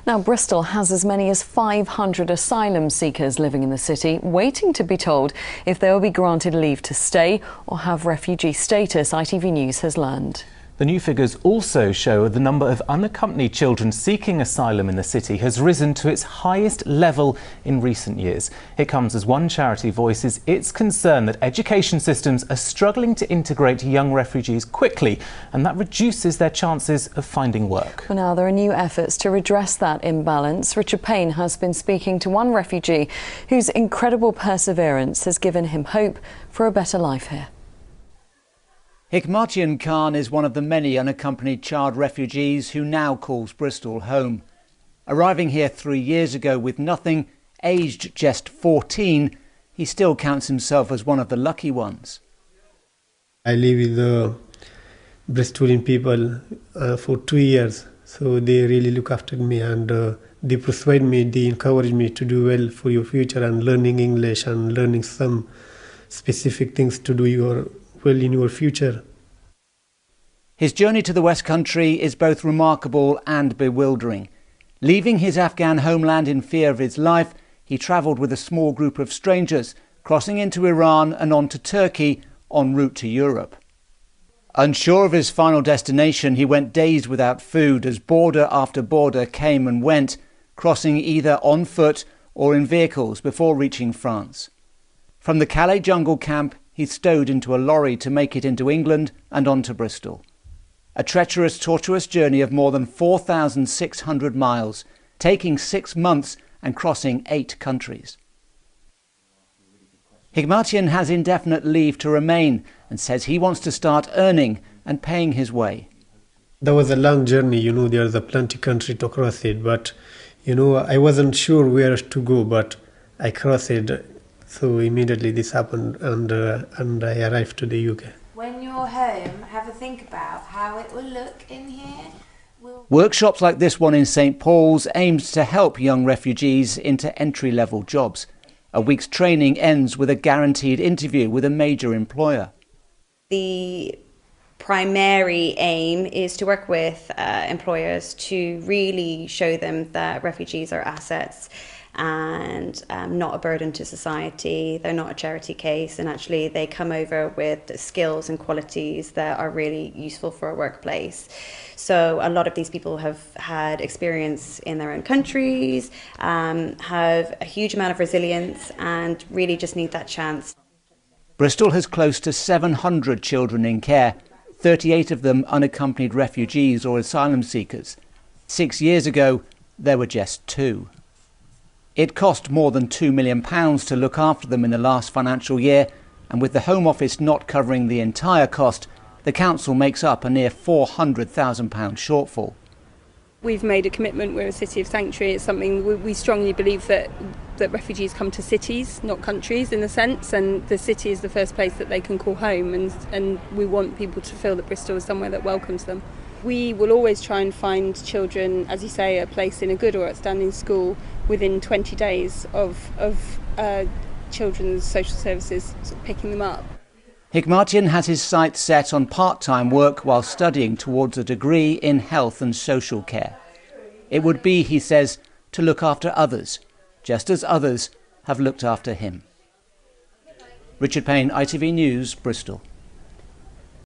Now, Bristol has as many as 500 asylum seekers living in the city, waiting to be told if they will be granted leave to stay or have refugee status, ITV News has learned. The new figures also show the number of unaccompanied children seeking asylum in the city has risen to its highest level in recent years. It comes as one charity voices its concern that education systems are struggling to integrate young refugees quickly, and that reduces their chances of finding work. Well, now there are new efforts to redress that imbalance. Richard Payne has been speaking to one refugee whose incredible perseverance has given him hope for a better life here. Hikmatian Khan is one of the many unaccompanied child refugees who now calls Bristol home. Arriving here 3 years ago with nothing, aged just 14, he still counts himself as one of the lucky ones. I live with the Bristolian people for 2 years, so they really look after me, and they persuade me, they encourage me to do well for your future and learning English and learning some specific things to do well in your future. His journey to the West Country is both remarkable and bewildering. Leaving his Afghan homeland in fear of his life, he travelled with a small group of strangers, crossing into Iran and on to Turkey en route to Europe. Unsure of his final destination, he went days without food as border after border came and went, crossing either on foot or in vehicles before reaching France. From the Calais jungle camp, he stowed into a lorry to make it into England and on to Bristol. A treacherous, tortuous journey of more than 4,600 miles, taking 6 months and crossing 8 countries. Hikmatian has indefinite leave to remain and says he wants to start earning and paying his way. That was a long journey, there's a plenty country to cross it, but, I wasn't sure where to go, but I crossed it. So immediately this happened, and I arrived to the UK. When you're home, have a think about how it will look in here. Workshops like this one in St Paul's aims to help young refugees into entry-level jobs. A week's training ends with a guaranteed interview with a major employer. The primary aim is to work with employers to really show them that refugees are assets and not a burden to society. They're not a charity case, and actually they come over with skills and qualities that are really useful for a workplace. So a lot of these people have had experience in their own countries, have a huge amount of resilience, and really just need that chance. Bristol has close to 700 children in care, 38 of them unaccompanied refugees or asylum seekers. 6 years ago, there were just 2. It cost more than £2 million to look after them in the last financial year, and with the Home Office not covering the entire cost, the council makes up a near £400,000 shortfall. We've made a commitment. We're a city of sanctuary. It's something we strongly believe that refugees come to cities, not countries in a sense, and the city is the first place that they can call home, and we want people to feel that Bristol is somewhere that welcomes them. We will always try and find children, as you say, a place in a good or outstanding school within 20 days of children's social services sort of picking them up. Hikmatian has his sights set on part-time work while studying towards a degree in health and social care. It would be, he says, to look after others, just as others have looked after him. Richard Payne, ITV News, Bristol.